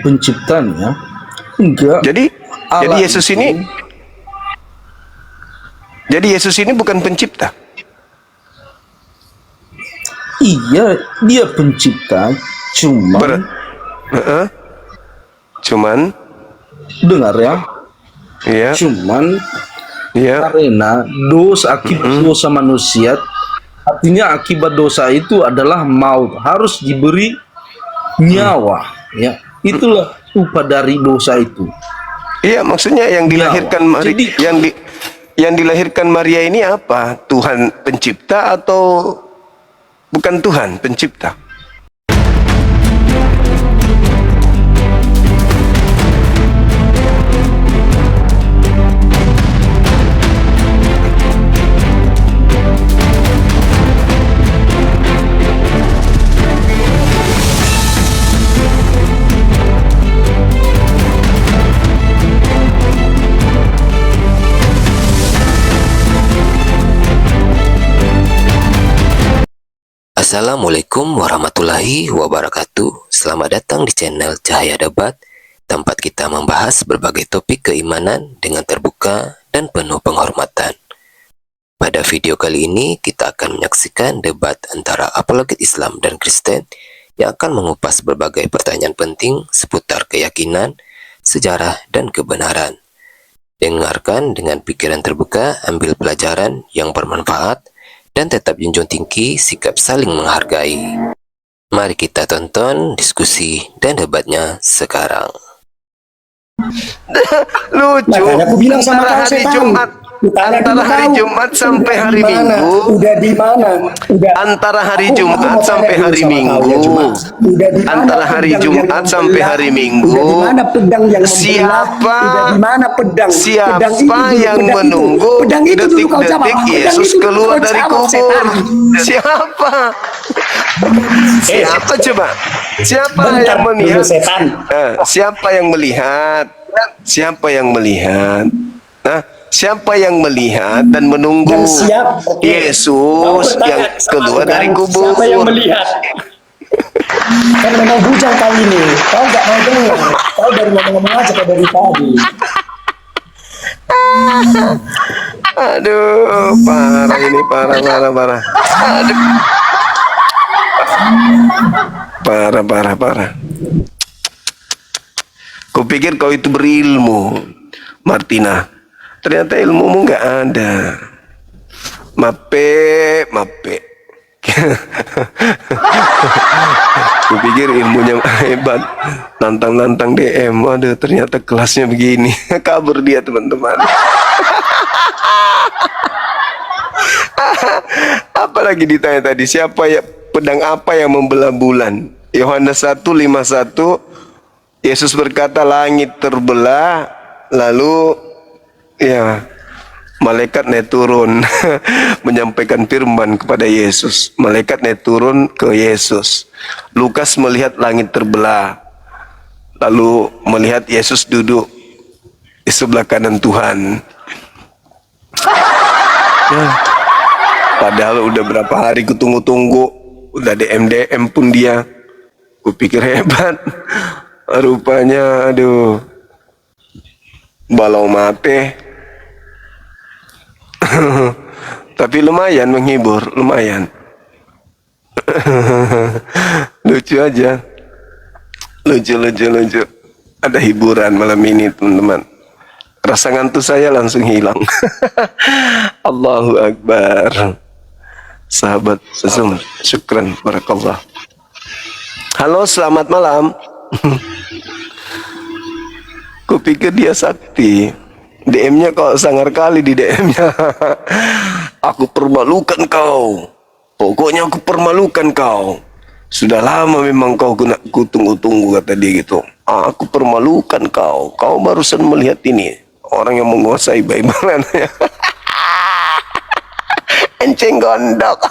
penciptanya? Enggak. Jadi Yesus itu, ini bukan pencipta. iya, dia pencipta, cuman Cuman dengar ya, ya, cuman ya. karena akibat dosa manusia, artinya akibat dosa itu adalah maut, harus diberi nyawa, ya. Itulah upah dari dosa itu. Iya, maksudnya yang dilahirkan yang dilahirkan Maria ini apa? Tuhan pencipta atau bukan Tuhan pencipta? Assalamualaikum warahmatullahi wabarakatuh. Selamat datang di channel Cahaya Debat, tempat kita membahas berbagai topik keimanan dengan terbuka dan penuh penghormatan. Pada video kali ini kita akan menyaksikan debat antara apologet Islam dan Kristen yang akan mengupas berbagai pertanyaan penting seputar keyakinan, sejarah, dan kebenaran. Dengarkan dengan pikiran terbuka, ambil pelajaran yang bermanfaat, dan tetap junjung tinggi sikap saling menghargai. Mari kita tonton diskusi dan debatnya sekarang. Lucu. Makanya aku bilang sama kau, hari saya tahu. Jumat, antara hari Jumat sampai hari Minggu. Udah di mana? Antara hari Jumat sampai hari Minggu. Antara hari Jumat sampai hari Minggu. Siapa yang menunggu detik-detik Yesus keluar dari kubur? Siapa? Siapa coba? Siapa yang melihat? Siapa yang melihat? Siapa yang melihat? Siapa yang melihat dan menunggu Yesus yang keluar dari kubur? Siapa yang melihat? Kan memang bujang kau ini. Kau nggak mau dengar. Kau baru ngomong-ngomong aja kayak dari tadi. Aduh, parah ini, parah. Aduh. Parah. Kupikir kau itu berilmu, Martina. Ternyata ilmumu nggak ada. Mape. Kupikir ilmunya hebat, nantang DM. Waduh, ternyata kelasnya begini. Kabur dia, teman-teman. Apalagi ditanya tadi, pedang apa yang membelah bulan? Yohanes 1:51, Yesus berkata langit terbelah, lalu ya malaikat naik turun menyampaikan firman kepada Yesus. Malaikat naik turun ke Yesus. Lukas melihat langit terbelah, lalu melihat Yesus duduk di sebelah kanan Tuhan. Ya, padahal udah berapa hari kutunggu-tunggu, udah DM pun dia. Kupikir hebat, rupanya aduh, balau mate. Tapi lumayan menghibur, lumayan. Lucu aja. Lucu. Ada hiburan malam ini, teman-teman. Rasa ngantuk saya langsung hilang. Allahu Akbar. Sahabat Zoom, syukran, barakallah. Halo, selamat malam. Kupikir dia sakti. DM-nya kok sangar kali di DM-nya. Aku permalukan kau. Pokoknya aku permalukan kau. Sudah lama memang kau ku tunggu-tunggu, kata dia gitu. Aku permalukan kau. Kau barusan melihat ini. Orang yang menguasai Bible. Enceng gondok.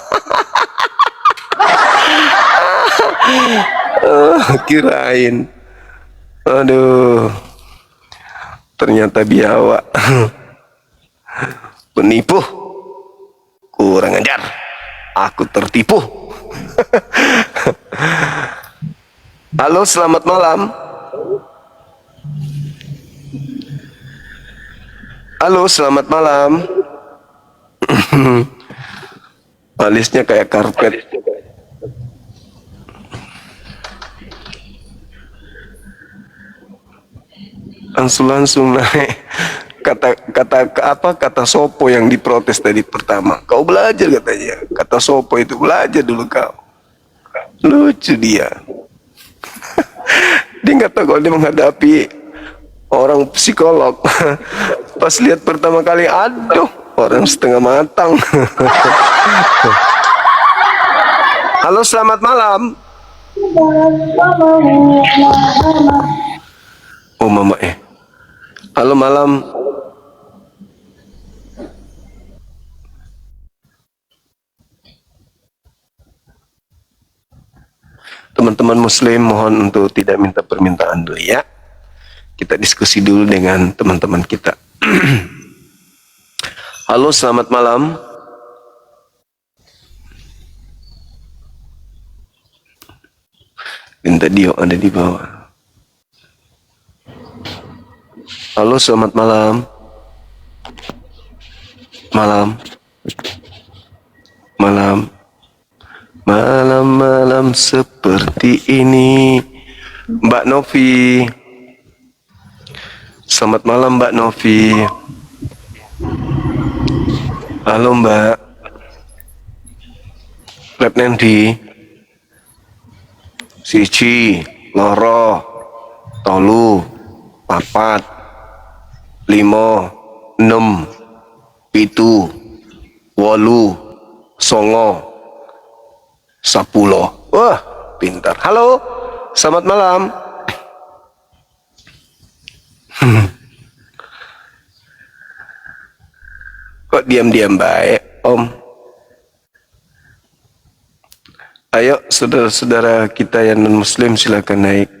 Kirain. Aduh. Ternyata biawak. Penipu. Kurang ajar. Aku tertipu. Halo, selamat malam. Halo, selamat malam. Alisnya kayak karpet. Langsung naik. Kata Sopo yang diprotes tadi pertama. Kau belajar katanya. Kata Sopo itu belajar dulu kau. Lucu dia. Dia nggak tahu kalau dia menghadapi orang psikolog. Pas lihat pertama kali, aduh, orang setengah matang. Halo, selamat malam. Oh, mama Halo, malam. Teman-teman muslim mohon untuk tidak minta permintaan dulu ya. Kita diskusi dulu dengan teman-teman kita. Halo, selamat malam. Minta dia ada di bawah. Halo, selamat malam. Malam seperti ini. Mbak Novi. Selamat malam Mbak Novi. Halo Mbak. Lab Nendi. Siji, loro, tolu, papat, limo, enem, pitu, wolu, songo, 10. Wah, pintar. Halo, selamat malam. Kok diam-diam baik, Om? Ayo, saudara-saudara kita yang non-muslim silakan naik.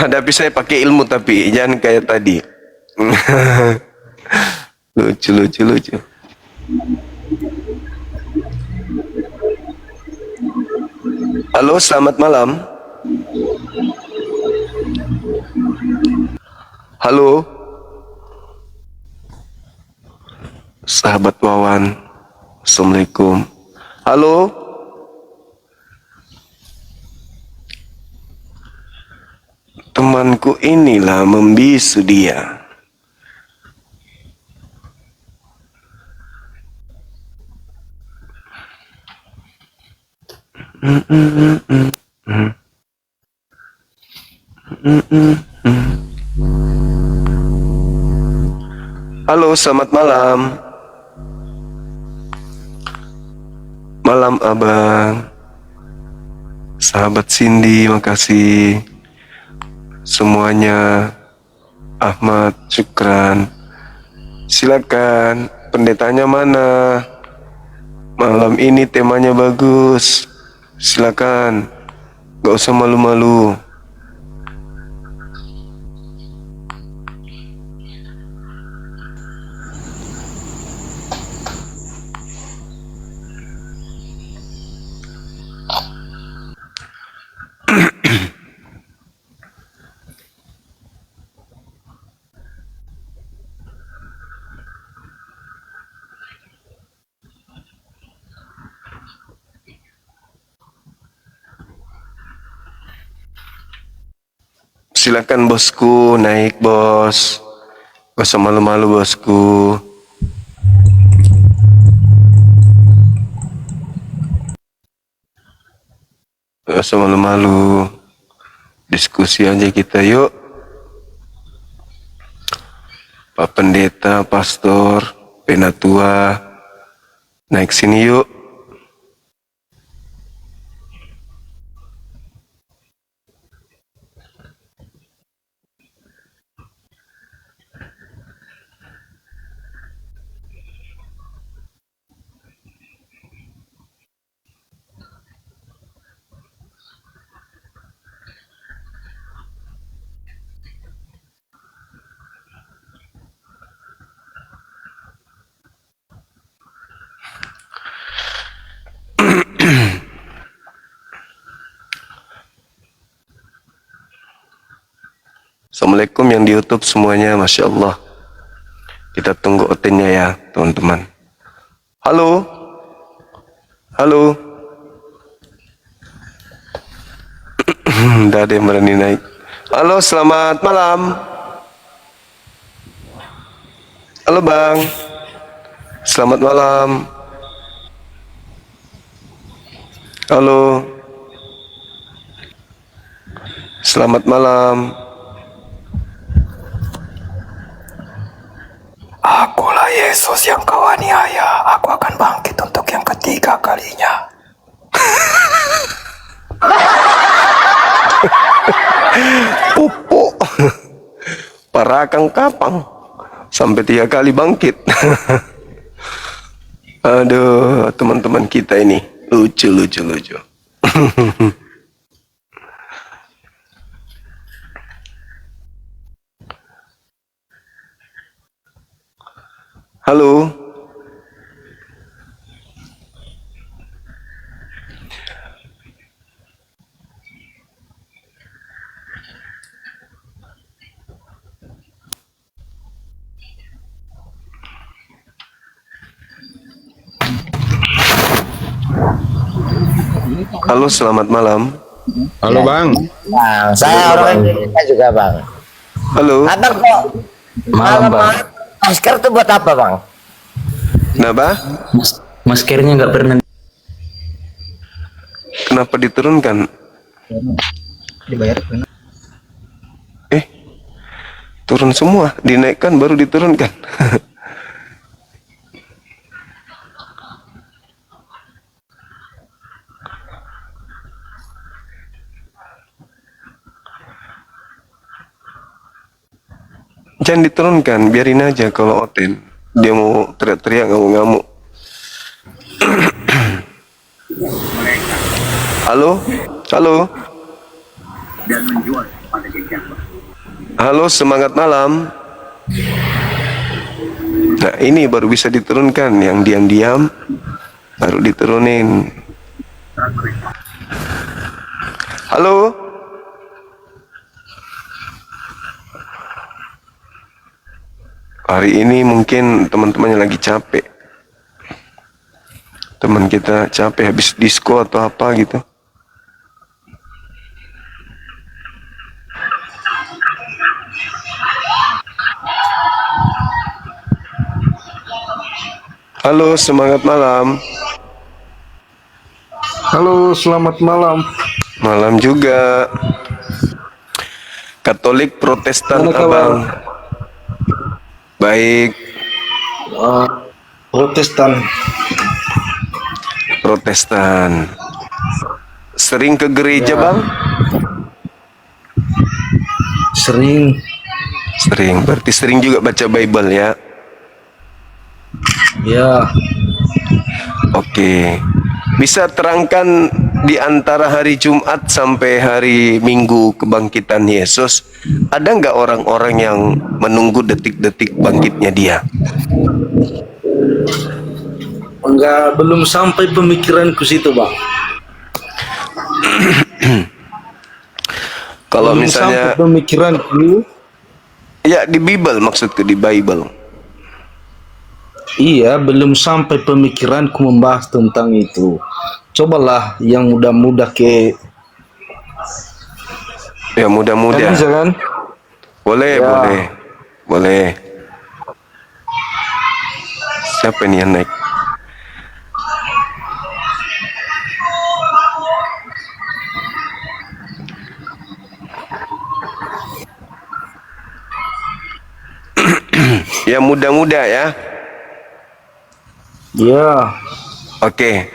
Hadapi saya pakai ilmu tapi jangan kayak tadi. Lucu. Halo, selamat malam. Halo. Sahabat Wawan. Assalamualaikum. Halo. Temanku inilah membisu dia. Halo, selamat malam. Malam Abang. Sahabat Cindy, makasih. Semuanya. Ahmad, syukran. Silakan, pendetanya mana? Malam ini temanya bagus. Silakan, gak usah malu-malu. Silakan bosku, naik bos. Gak usah malu-malu bosku. Gak usah malu-malu. Diskusi aja kita yuk. Pak Pendeta, Pastor, Penatua, naik sini yuk. Assalamualaikum yang di YouTube semuanya, Masya Allah. Kita tunggu Otennya ya, teman-teman. Halo? Halo? Tidak ada yang berani naik. Halo, selamat malam. Halo Bang. Selamat malam. Halo. Selamat malam. Akulah Yesus yang kau aniaya. Aku akan bangkit untuk yang ketiga kalinya. Pupuk. Parakang kapang. Sampai 3 kali bangkit. Aduh, teman-teman kita ini. Lucu. Halo. Halo, selamat malam. Halo Bang. Bang, saya orang Indonesia juga bang. Halo. Abang kok malam-malam masker tuh buat apa bang? Kenapa? Maskernya nggak pernah Kenapa diturunkan? dibayar. Turun semua, dinaikkan baru diturunkan. Jangan diturunkan, biarin aja kalau Oten. Dia mau teriak-teriak, ngamuk-ngamuk. Halo? Halo? Halo, semangat malam. Nah, ini baru bisa diturunkan. Yang diam-diam baru diturunin. Halo? Hari ini mungkin teman-temannya lagi capek. Teman kita capek habis disko atau apa gitu. Halo, semangat malam. Halo, selamat malam. Malam juga. Katolik Protestan Mana kabar? Abang. Baik, Protestan. Protestan. Sering ke gereja, Bang? Sering. Sering, berarti sering juga baca Bible ya. Ya, Oke. Bisa terangkan di antara hari Jumat sampai hari Minggu kebangkitan Yesus, ada nggak orang-orang yang menunggu detik-detik bangkitnya dia? enggak, belum sampai pemikiranku situ, Bang. Kalau Belum misalnya, sampai pemikiranku. ya di Bible maksudku, di Bible. Iya, belum sampai pemikiranku membahas tentang itu. Cobalah yang muda-muda ke. Ya Kan mudah-mudah. bisa kan? Boleh, Ya. boleh. Siapa nih yang naik? Ya muda-muda ya. Ya, Oke.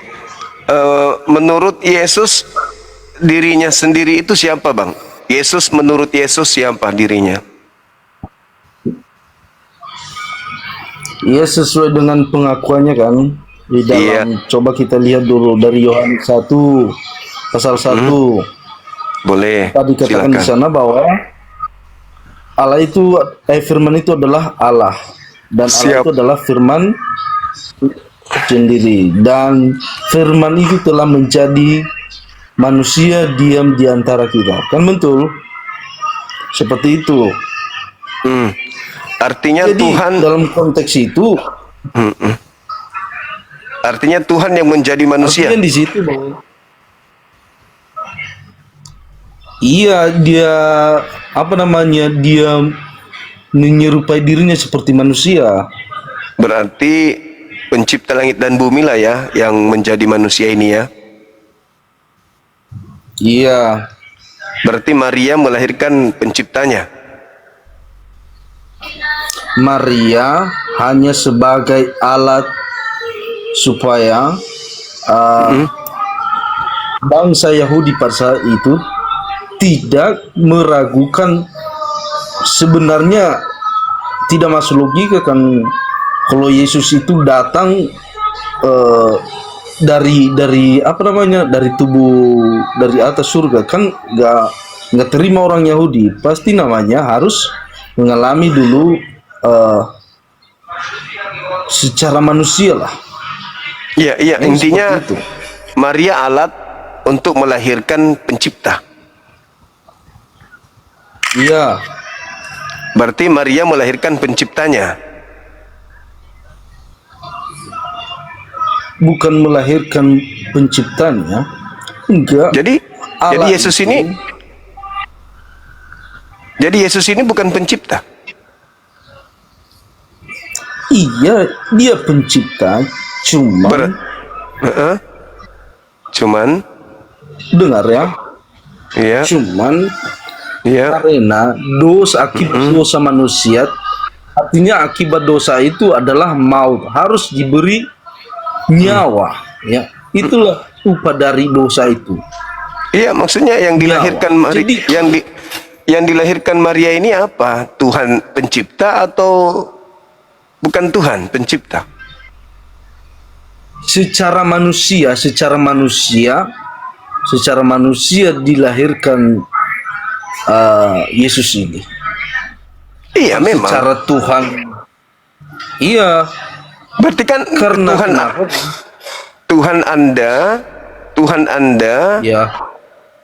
Menurut Yesus, dirinya sendiri itu siapa, Bang? Yesus, menurut Yesus siapa dirinya? ia sesuai dengan pengakuannya kan di dalam. Iya. Coba kita lihat dulu dari Yohanes 1 pasal 1. Boleh. Tadi katakan di Silakan. sana bahwa Allah itu, firman itu adalah Allah, dan Allah Siap. itu adalah firman sendiri, dan firman itu telah menjadi manusia, diam di antara kita, kan betul? Seperti itu. Hmm. Artinya Jadi Tuhan, dalam konteks itu, artinya Tuhan yang menjadi manusia. artinya di situ bahwa iya, dia apa namanya, dia menyerupai dirinya seperti manusia. Berarti pencipta langit dan bumi lah ya yang menjadi manusia ini ya. Iya, Berarti Maria melahirkan penciptanya. Maria hanya sebagai alat supaya bangsa Yahudi pada saat itu tidak meragukan. Sebenarnya tidak masuk logika kan kalau Yesus itu datang dari apa namanya, dari tubuh dari atas surga, kan nggak terima orang Yahudi, pasti namanya harus mengalami dulu secara manusia lah. Iya, iya, Yang intinya seperti itu. Maria alat untuk melahirkan pencipta. Iya, Berarti Maria melahirkan penciptanya. bukan melahirkan penciptanya, enggak. Jadi Allah Yesus itu- ini, jadi Yesus ini bukan pencipta. Iya, dia pencipta, cuman Heeh. Cuman, dengar ya, ya, cuman ya, karena dosa, akibat dosa manusia, artinya akibat dosa itu adalah maut, harus diberi nyawa, ya. Itulah upah dari dosa itu. iya, maksudnya yang dilahirkan Maria, Jadi- yang dilahirkan Maria ini apa? Tuhan pencipta atau bukan Tuhan pencipta? Secara manusia dilahirkan Yesus ini. Iya, memang. Secara Tuhan, iya, Berarti kan karena Tuhan, kenapa? Tuhan Anda Ya,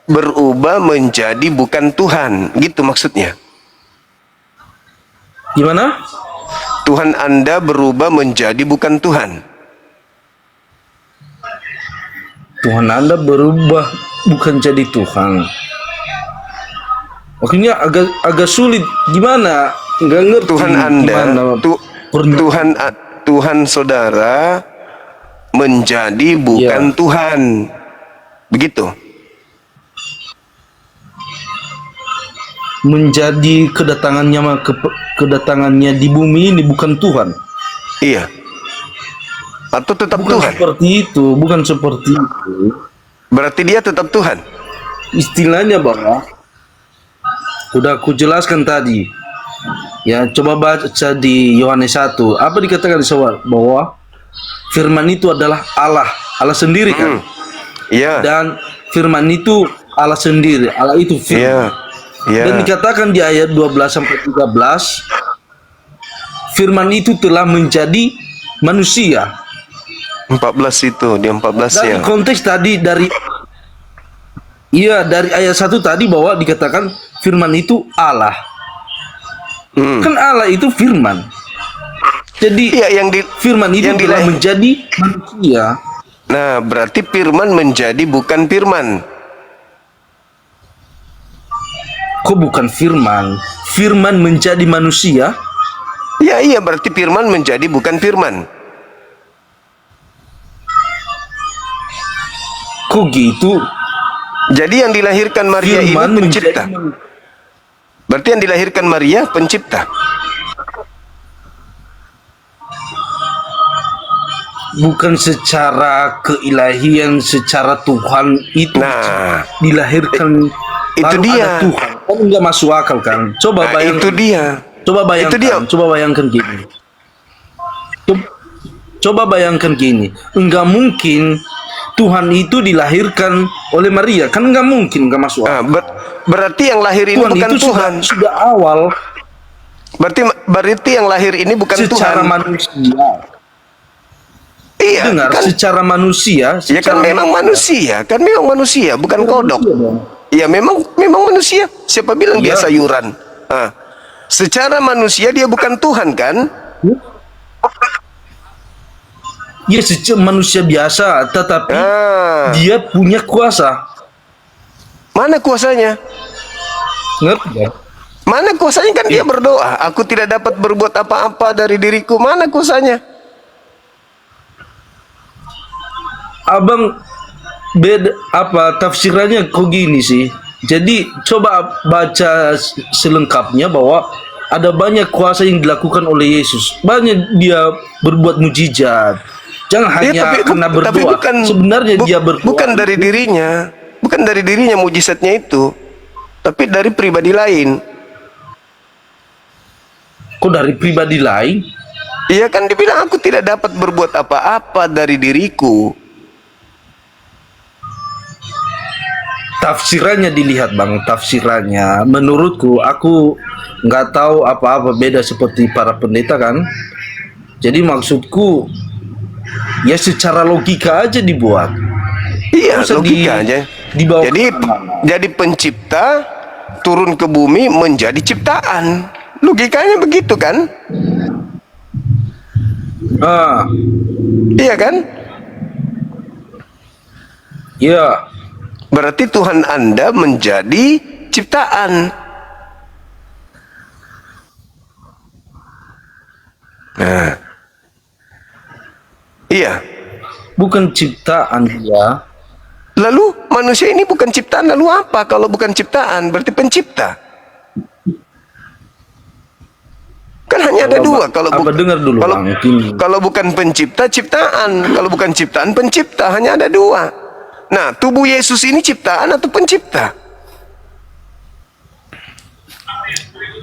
berubah menjadi bukan Tuhan, gitu maksudnya. gimana? Tuhan Anda berubah menjadi bukan Tuhan. Tuhan Anda berubah bukan jadi Tuhan. Makanya agak sulit, gimana? Nggak ngerti. Tuhan Anda, gimana pernyataan. Tuhan saudara menjadi bukan Tuhan, begitu. Menjadi kedatangannya di bumi ini bukan Tuhan. Iya. Atau tetap Bukan Tuhan. seperti itu, bukan seperti itu. Berarti dia tetap Tuhan. Istilahnya bahwa udah aku jelaskan tadi. Ya, coba baca di Yohanes 1. Apa dikatakan di sana bahwa firman itu adalah Allah, Allah sendiri kan? Iya. Dan firman itu Allah sendiri, Allah itu Iya. firman. Iya. Dan dikatakan di ayat 12 sampai 13, firman itu telah menjadi manusia. 14 itu, di 14 ya. Dari konteks tadi dari ayat 1 tadi bahwa dikatakan firman itu Allah. Kan Allah itu firman. Jadi Iya, firman itu yang telah dilahir- menjadi manusia. Nah, berarti firman menjadi bukan firman. Kok bukan firman? Firman menjadi manusia? Ya, iya, berarti firman menjadi bukan firman. Kok gitu? Jadi yang dilahirkan Maria ini Firman pencipta. menjadi Berarti yang dilahirkan Maria pencipta. bukan secara keilahian, secara Tuhan itu Nah, dilahirkan. itu lalu dia. ada Tuhan. Kan nggak masuk akal kan? Coba Nah, bayangkan. itu dia. Coba Itu dia. bayangkan. Coba bayangkan gini. Coba bayangkan gini. Enggak mungkin Tuhan itu dilahirkan oleh Maria. Kan enggak mungkin, enggak masuk Nah, akal. berarti yang lahir ini Tuhan bukan itu Tuhan. sudah awal Berarti yang lahir ini bukan secara Tuhan. manusia. Iya, Dengar, kan? secara manusia. Ya kan memang manusia, bukan kodok. Manusia dong. Ya memang manusia. Siapa bilang dia Iya. sayuran? Ah. secara manusia dia bukan Tuhan kan? Dia manusia biasa, tetapi Ah, dia punya kuasa. mana kuasanya? Ngerti ya? Mana kuasanya? Kan dia berdoa, aku tidak dapat berbuat apa-apa dari diriku. Mana kuasanya? Abang beda apa tafsirannya kok gini sih. Jadi coba baca selengkapnya bahwa ada banyak kuasa yang dilakukan oleh Yesus. Banyak dia berbuat mujizat. Jangan hanya karena berdoa. Tapi bukan, sebenarnya dia berdoa bukan dari dirinya, bukan dari dirinya mujizatnya itu, tapi dari pribadi lain. kok dari pribadi lain. Iya kan, dibilang aku tidak dapat berbuat apa-apa dari diriku. Tafsirannya dilihat bang, tafsirannya menurutku aku nggak tahu apa-apa beda seperti para pendeta kan. Jadi maksudku ya secara logika aja dibuat. Iya, Nggak usah logika aja. dibawa Jadi pencipta turun ke bumi menjadi ciptaan. Logikanya begitu kan? ah Iya kan? ya Berarti Tuhan Anda menjadi ciptaan. Nah, iya. bukan ciptaan dia. Lalu manusia ini bukan ciptaan, lalu apa? Kalau bukan ciptaan, berarti pencipta. Kan hanya ada dua. Kalau dengar dulu kalau, bang, gini. kalau bukan pencipta, ciptaan. Kalau bukan ciptaan, pencipta. Hanya ada dua. Nah, tubuh Yesus ini ciptaan atau pencipta?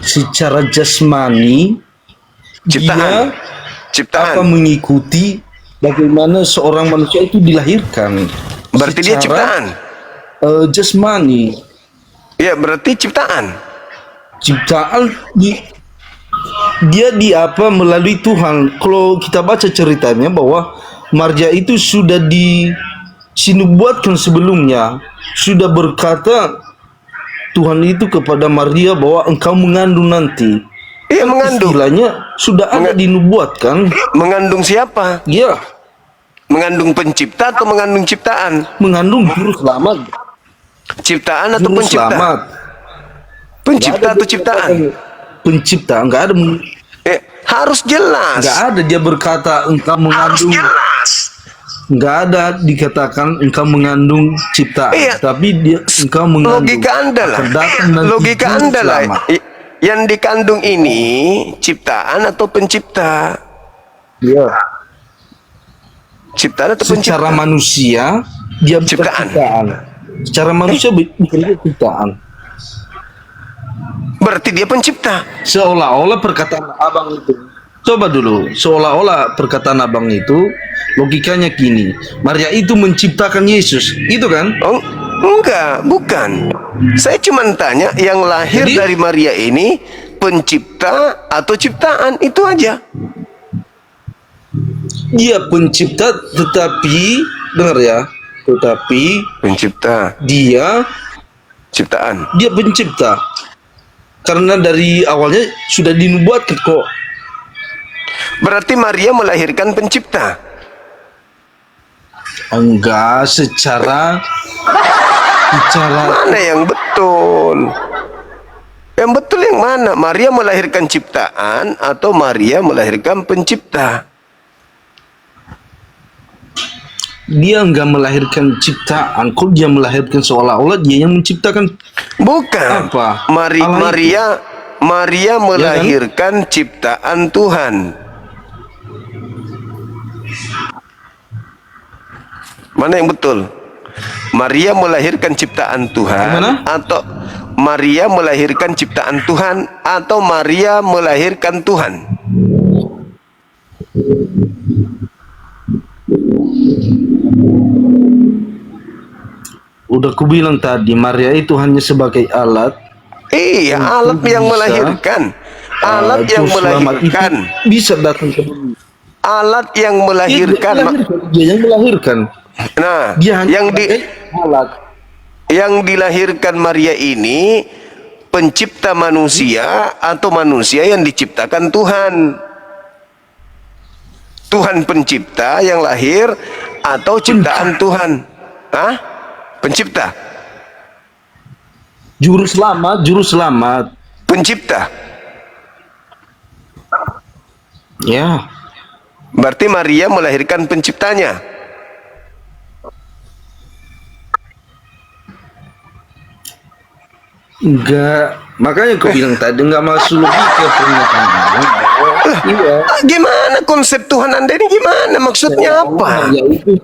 Secara jasmani Ciptaan. dia Ciptaan. apa mengikuti bagaimana seorang manusia itu dilahirkan. Berarti dia ciptaan. Jasmani. Ya, berarti ciptaan. Ciptaan dia di apa melalui Tuhan. Kalau kita baca ceritanya bahwa Maria itu sudah dinubuatkan sebelumnya, sudah berkata Tuhan itu kepada Maria bahwa engkau mengandung nanti. Iya, mengandung. Istilahnya sudah ada dinubuatkan. Mengandung siapa? Ya, Mengandung pencipta atau mengandung ciptaan? mengandung juru selamat. Ciptaan atau Juru pencipta? selamat. Pencipta atau ciptaan? Pencipta, enggak ada. Harus jelas. Enggak ada dia berkata engkau mengandung. Enggak ada dikatakan engkau mengandung ciptaan, Iya. tapi engkau mengandung. Logika Anda lah. akan datang nanti Logika juru Anda lah. selamat. Yang dikandung ini ciptaan atau pencipta? Ya. Ciptaan atau pencipta? Secara manusia dia bukan Ciptaan. ciptaan. Secara manusia bukan ciptaan. Berarti dia pencipta. Seolah-olah perkataan abang itu. Coba dulu, seolah-olah perkataan abang itu logikanya gini. Maria itu menciptakan Yesus, itu kan? Oh, enggak, bukan. Saya cuma tanya yang lahir Jadi- dari Maria ini pencipta atau ciptaan, itu aja. Dia pencipta, tetapi dengar ya, tetapi Pencipta, dia ciptaan. pencipta. Karena dari awalnya sudah dinubuatkan kok. Berarti Maria melahirkan pencipta. Enggak, secara Mana yang betul? Yang betul yang mana? Maria melahirkan ciptaan atau Maria melahirkan pencipta? dia enggak melahirkan ciptaan, kok dia melahirkan seolah-olah dia yang menciptakan. Bukan. Apa? Allah itu. Maria melahirkan ciptaan Tuhan. Mana yang betul? Maria melahirkan ciptaan Tuhan Gimana? atau Maria melahirkan ciptaan Tuhan atau Maria melahirkan Tuhan? Udah kubilang tadi, Maria itu hanya sebagai alat. Iya, alat yang bisa, melahirkan. Alat yang juru selamat itu melahirkan. bisa datang ke bumi. Alat yang melahirkan. Dia yang melahirkan. Nah, Dia hanya yang sebagai alat. yang dilahirkan Maria ini pencipta manusia atau manusia yang diciptakan Tuhan? Tuhan pencipta yang lahir atau ciptaan Tuhan? Hah? Pencipta? Juru selamat. Pencipta? Ya. Berarti Maria melahirkan penciptanya. Enggak. Makanya aku bilang tadi enggak masuk logika pernyataan Abang. Iya. Gimana konsep Tuhan Anda ini gimana? Maksudnya apa? Ya itu.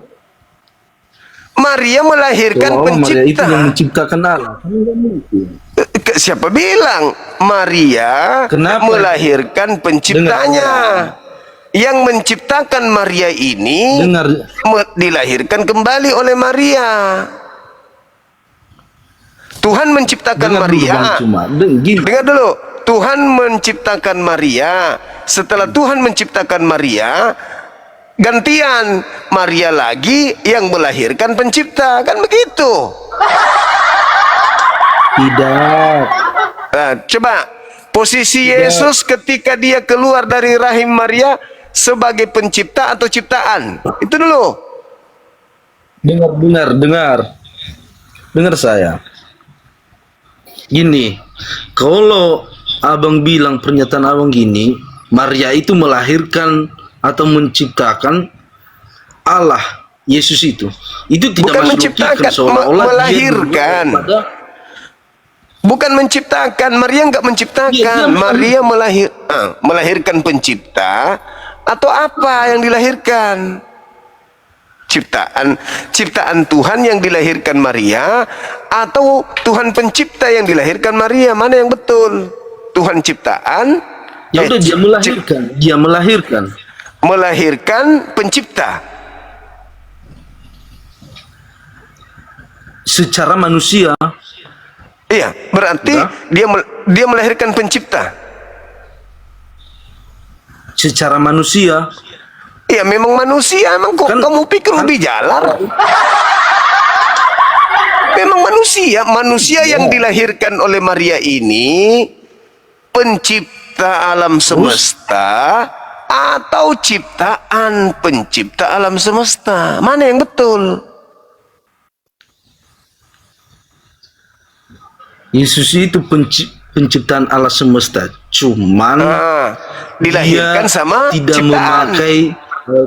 Maria melahirkan Maria itu pencipta. yang menciptakan Allah. Kan enggak mungkin. Siapa bilang Maria Kenapa? melahirkan penciptanya? Yang menciptakan Maria ini Dengar. dilahirkan kembali oleh Maria. Tuhan menciptakan Dengar dulu, Maria. Bang, cuma gini. Dengar dulu. Tuhan menciptakan Maria. Setelah Tuhan menciptakan Maria, gantian Maria lagi yang melahirkan pencipta. Kan begitu? Tidak. Nah, coba posisi Yesus ketika dia keluar dari rahim Maria sebagai pencipta atau ciptaan. Itu dulu. Dengar saya. Gini, kalau Abang bilang pernyataan Abang gini, Maria itu melahirkan atau menciptakan Allah, Yesus itu tidak Bukan masuk menciptakan, logika, seolah-olah dia melahirkan. Bukan menciptakan, Maria enggak menciptakan. Dia Maria melahirkan pencipta atau apa yang dilahirkan? Ciptaan Tuhan yang dilahirkan Maria atau Tuhan pencipta yang dilahirkan Maria? Mana yang betul? Tuhan ciptaan? Ya udah, dia melahirkan. Melahirkan pencipta Secara manusia. iya, berarti dia melahirkan pencipta Secara manusia. iya, memang manusia. Emang kok kamu pikir lebih jalar? Memang manusia yang dilahirkan oleh Maria ini pencipta alam semesta atau ciptaan pencipta alam semesta? Mana yang betul? Yesus itu penciptaan alam semesta, cuman Dilahirkan dia sama tidak ciptaan. memakai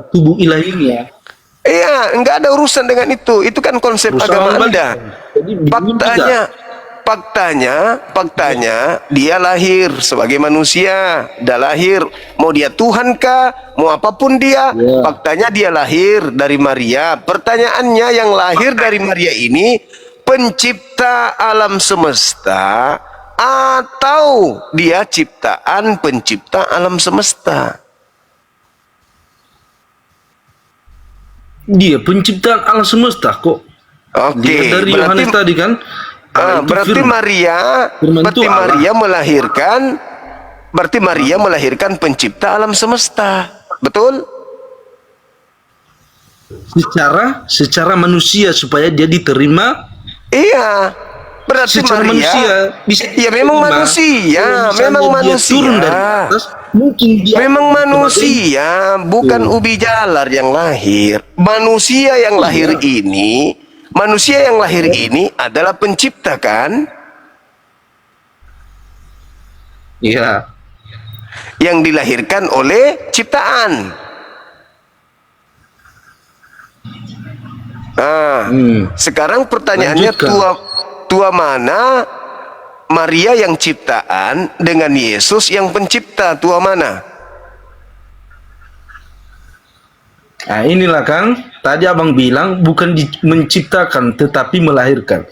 tubuh ilahinya. Iya, enggak ada urusan dengan itu. Itu kan konsep Urusan agama balik. Anda. Jadi bingung Faktanya dia lahir sebagai manusia. Dia lahir, mau dia Tuhan kah, mau apapun dia, Ya. faktanya dia lahir dari Maria. Pertanyaannya, yang lahir dari Maria ini pencipta alam semesta atau dia ciptaan pencipta alam semesta? Dia penciptaan alam semesta kok. Oke, Dia dari Yohanes tadi kan. Allah itu berarti firman. Firman itu Allah. Berarti Maria melahirkan pencipta alam semesta. Betul? Secara manusia supaya dia diterima. Iya. Berarti Secara Maria manusia bisa ya memang diterima. manusia, Kalau misalnya memang dia manusia. turun dari atas, mungkin dia Memang manusia, bukan ubi jalar yang lahir. Manusia yang lahir ini adalah pencipta kan? Iya. Yang dilahirkan oleh ciptaan. Nah, sekarang pertanyaannya, tua mana Maria yang ciptaan dengan Yesus yang pencipta? Tua mana? Nah, inilah kan tadi Abang bilang bukan menciptakan tetapi melahirkan.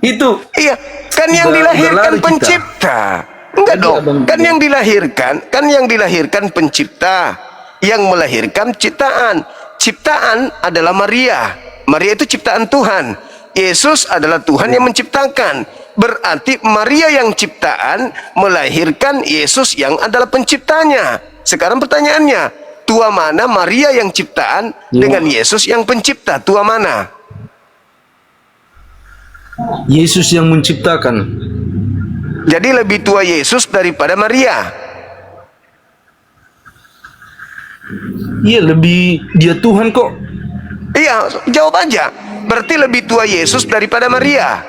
Itu Iya, kan yang Udah dilahirkan lari kita. pencipta. Enggak Jadi dong, Abang kan bilang. yang dilahirkan pencipta, yang melahirkan ciptaan. Ciptaan adalah Maria. Maria itu ciptaan Tuhan. Yesus adalah Tuhan yang menciptakan. Berarti Maria yang ciptaan melahirkan Yesus yang adalah penciptanya. Sekarang pertanyaannya, tua mana Maria yang ciptaan dengan Yesus yang pencipta? Tua mana? Yesus yang menciptakan. Jadi lebih tua Yesus daripada Maria. Iya, lebih dia Tuhan kok. Iya, jawab aja. Berarti lebih tua Yesus daripada Maria.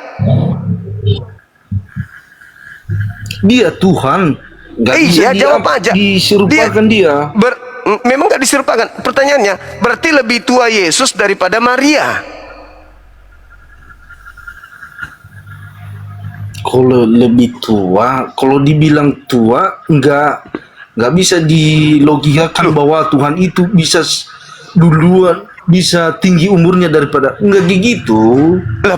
Dia Tuhan. Nggak bisa Iya, jawab aja. diserupakan dia. Memang nggak diserupakan. Pertanyaannya, berarti lebih tua Yesus daripada Maria. Kalau lebih tua, kalau dibilang tua, nggak bisa dilogikakan bahwa Tuhan itu bisa duluan, bisa tinggi umurnya daripada, nggak gitu. Lah,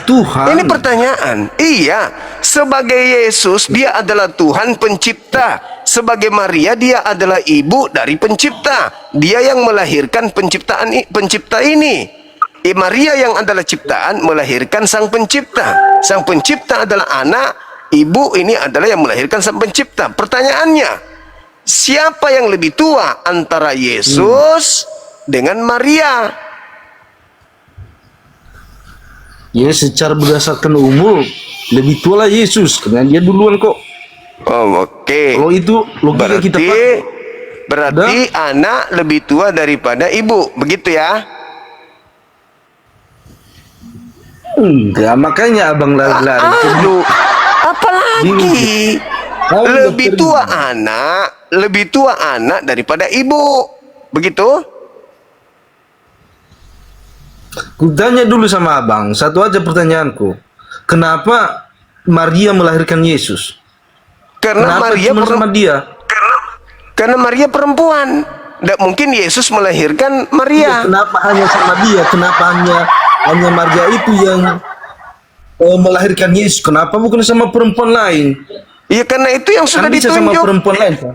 Tuhan. Ini pertanyaan. Iya, sebagai Yesus dia adalah Tuhan pencipta. Sebagai Maria dia adalah ibu dari pencipta. Dia yang melahirkan pencipta ini. Maria yang adalah ciptaan melahirkan sang pencipta. Sang pencipta adalah anak, ibu ini adalah yang melahirkan sang pencipta. Pertanyaannya, siapa yang lebih tua antara Yesus dengan Maria? Ya, secara berdasarkan umur lebih tua lah Yesus, karena dia duluan kok. Oh, oke. Kalau itu logika kita berarti anak lebih tua daripada ibu, begitu ya? Enggak, makanya abang lari-lari. Aduh, apalagi lebih tua anak daripada ibu, begitu? Kutanya dulu sama abang, satu aja pertanyaanku. Kenapa Maria melahirkan Yesus? Karena Kenapa Maria cuma sama dia? Karena Maria perempuan. Tidak mungkin Yesus melahirkan Maria. Kenapa hanya sama dia? Kenapa hanya Maria itu yang melahirkan Yesus? Kenapa bukan sama perempuan lain? Iya, karena itu yang sudah Kan bisa sama ditunjuk. perempuan lain kan?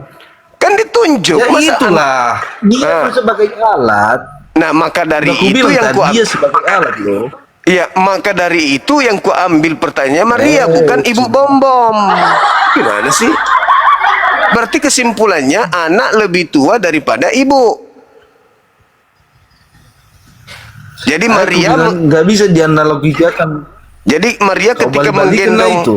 Kan ditunjuk. Ya Masa itulah. Dia Nah. kan sebagai alat. Nah, maka dari Aku itu bilang yang tadi dia sebagai alat loh. Iya, maka dari itu yang ku ambil pertanyaan Maria, bukan ibu bom-bom. Gimana sih? Berarti kesimpulannya anak lebih tua daripada ibu. Jadi Maria nggak bisa dianalogikan. Jadi Maria ketika balik-balikan lah menggendong itu.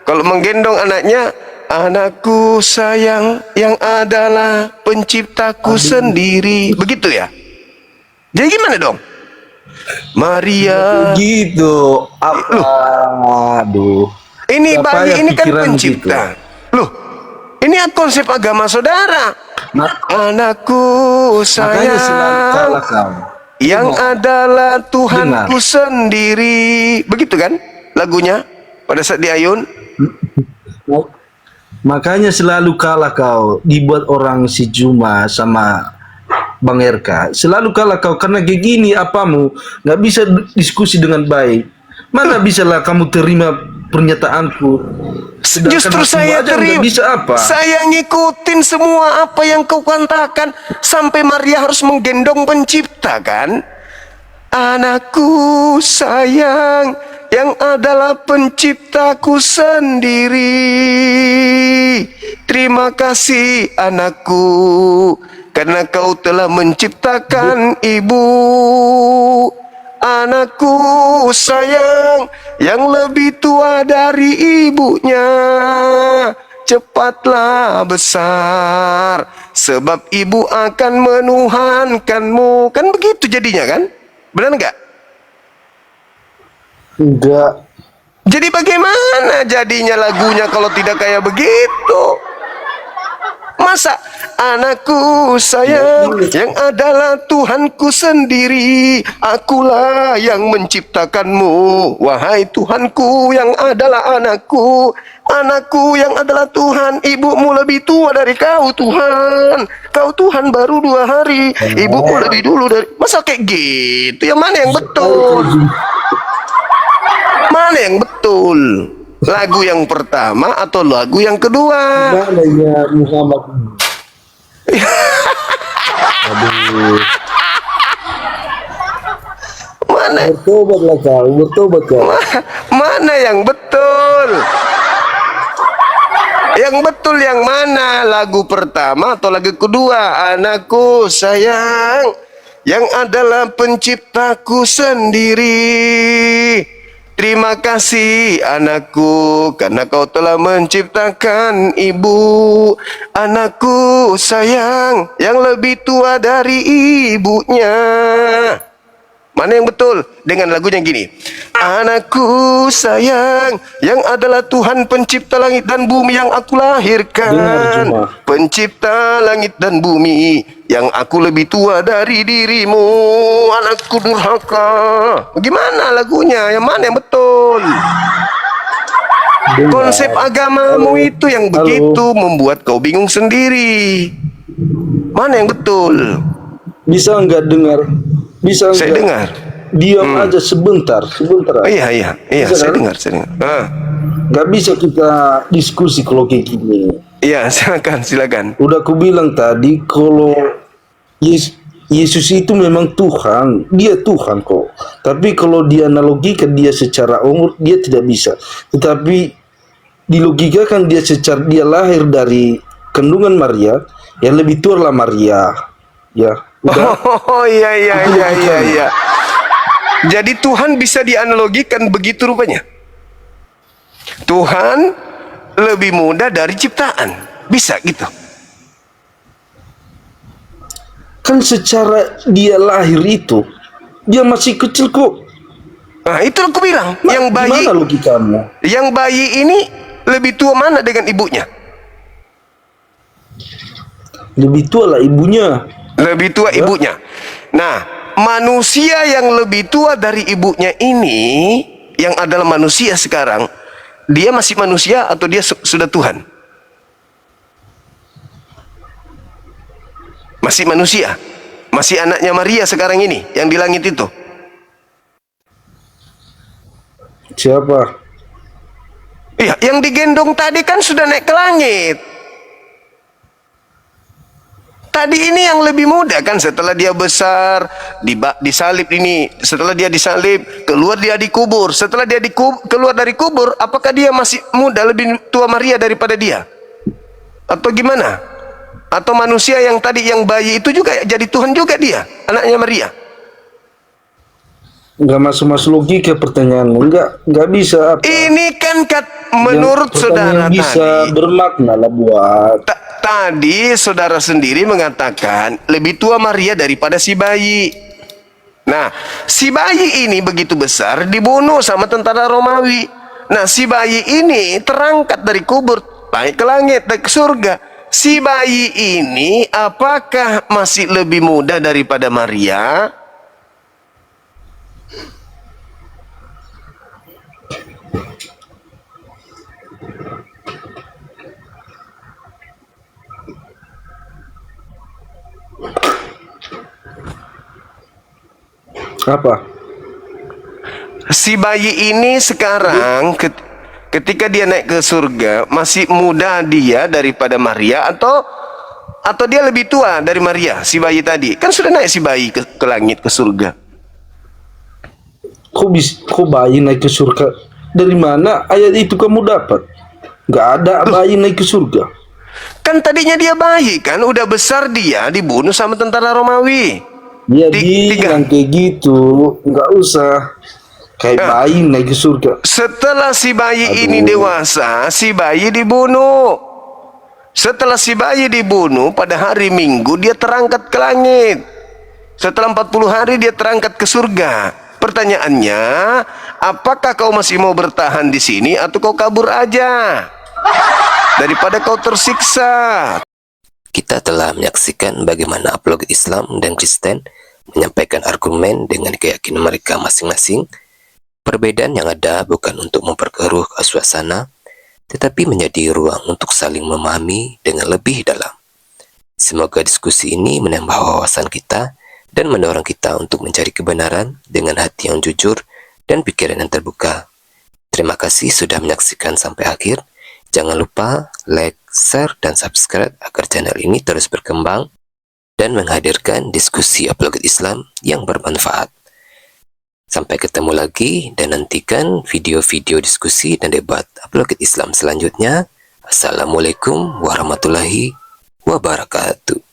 Kalau menggendong anaknya, anakku sayang yang adalah penciptaku sendiri. Begitu ya? Jadi gimana dong? Maria Gitu. Aduh. ini Siapa bayi yang ini kan pikiran pencipta. Loh, ini konsep agama saudara. Anakku Makanya selalu sayang kalah kamu. yang adalah Tuhanku sendiri. Begitu kan lagunya pada saat diayun? Makanya selalu kalah kau, dibuat orang si Juma sama Bang RK. Selalu kalah kau karena kayak gini apamu, nggak bisa diskusi dengan baik. Mana bisalah kamu terima pernyataanku? Sedangkan Justru hatimu saya aja nggak terima. bisa apa? Saya ngikutin semua apa yang kau katakan sampai Maria harus menggendong pencipta kan? Anakku sayang yang adalah penciptaku sendiri. Terima kasih anakku karena kau telah menciptakan ibu. Anakku sayang yang lebih tua dari ibunya, cepatlah besar sebab ibu akan menuhankanmu. Kan begitu jadinya kan? Benar enggak? Enggak. Jadi bagaimana jadinya lagunya kalau tidak kayak begitu? Masa anakku sayang yang adalah Tuhanku sendiri, akulah yang menciptakanmu, wahai Tuhanku yang adalah anakku, anakku yang adalah Tuhan, ibumu lebih tua dari kau Tuhan, kau Tuhan baru 2 hari, ibumu lebih dulu dari. Masa kayak gitu? Yang mana yang betul? Mana yang betul? Lagu yang pertama atau lagu yang kedua? Mana ya Muhammad? Aduh. Mana? Bertobatlah kau, bertobat kau. Mana yang betul? Yang betul yang mana? Lagu pertama atau lagu kedua? Anakku sayang yang adalah penciptaku sendiri. Terima kasih anakku, karena kau telah menciptakan ibu. Anakku sayang, yang lebih tua dari ibunya. Mana yang betul? Dengan lagunya gini. Anakku sayang, yang adalah Tuhan pencipta langit dan bumi yang aku lahirkan. Dengar, Juma. Pencipta langit dan bumi, yang aku lebih tua dari dirimu. Anakku durhaka. Bagaimana lagunya? Yang mana yang betul? Dengar. Konsep agamamu Halo. itu yang Halo. begitu membuat kau bingung sendiri. Mana yang betul? Bisa enggak dengar? Bisa Saya enggak? dengar. Diam aja sebentar Oh, aja. iya, Bisa saya kan? dengar. Ah. Nggak bisa kita diskusi kalau kayak gini. Iya, silakan. Udah aku bilang tadi kalau Yesus itu memang Tuhan, dia Tuhan kok. Tapi kalau dianalogikan dia secara umur dia tidak bisa. Tetapi dilogikakan dia lahir dari kandungan Maria, yang lebih tua lah Maria. Ya, udah. Oh, iya. Jadi Tuhan bisa dianalogikan begitu rupanya. Tuhan lebih muda dari ciptaan. Bisa gitu. Kan secara dia lahir itu dia masih kecil kok. Nah, itu aku bilang. Gimana logikanya? Yang bayi ini lebih tua mana dengan ibunya? Lebih tua lah ibunya. Lebih tua ibunya. Nah, manusia yang lebih tua dari ibunya ini, yang adalah manusia sekarang, dia masih manusia atau dia sudah Tuhan? Masih manusia. Masih anaknya Maria sekarang ini, yang di langit itu. Siapa? Iya, yang digendong tadi kan sudah naik ke langit. Tadi ini yang lebih muda kan, setelah dia besar, disalib ini, setelah dia disalib, keluar dia dikubur. Setelah dia keluar dari kubur, apakah dia masih muda, lebih tua Maria daripada dia? Atau gimana? Atau manusia yang tadi, yang bayi itu juga jadi Tuhan juga dia, anaknya Maria? Nggak masuk logika pertanyaanmu. Nggak bisa apa? Ini kan menurut saudara bisa tadi, bermakna lah buat. Tadi saudara sendiri mengatakan lebih tua Maria daripada si bayi. Nah, si bayi ini begitu besar dibunuh sama tentara Romawi. Nah, si bayi ini terangkat dari kubur, naik ke langit, naik ke surga. Si bayi ini apakah masih lebih muda daripada Maria? Apa? Si bayi ini sekarang ketika dia naik ke surga masih muda dia daripada Maria, atau dia lebih tua dari Maria, si bayi tadi? Kan sudah naik si bayi ke langit, ke surga. Kok bayi naik ke surga? Dari mana ayat itu kamu dapat? Nggak ada bayi naik ke surga. Kan tadinya dia bayi kan, udah besar dia dibunuh sama tentara Romawi. Dia bilang kayak gitu, nggak usah kayak bayi naik ke surga. Setelah si bayi ini dewasa, si bayi dibunuh. Setelah si bayi dibunuh, pada hari Minggu dia terangkat ke langit. Setelah 40 hari dia terangkat ke surga. Pertanyaannya, apakah kau masih mau bertahan di sini atau kau kabur aja daripada kau tersiksa? Kita telah menyaksikan bagaimana apologet Islam dan Kristen menyampaikan argumen dengan keyakinan mereka masing-masing. Perbedaan yang ada bukan untuk memperkeruh suasana, tetapi menjadi ruang untuk saling memahami dengan lebih dalam. Semoga diskusi ini menambah wawasan kita dan mendorong kita untuk mencari kebenaran dengan hati yang jujur dan pikiran yang terbuka. Terima kasih sudah menyaksikan sampai akhir. Jangan lupa like, share, dan subscribe agar channel ini terus berkembang dan menghadirkan diskusi apologet Islam yang bermanfaat. Sampai ketemu lagi dan nantikan video-video diskusi dan debat apologet Islam selanjutnya. Assalamualaikum warahmatullahi wabarakatuh.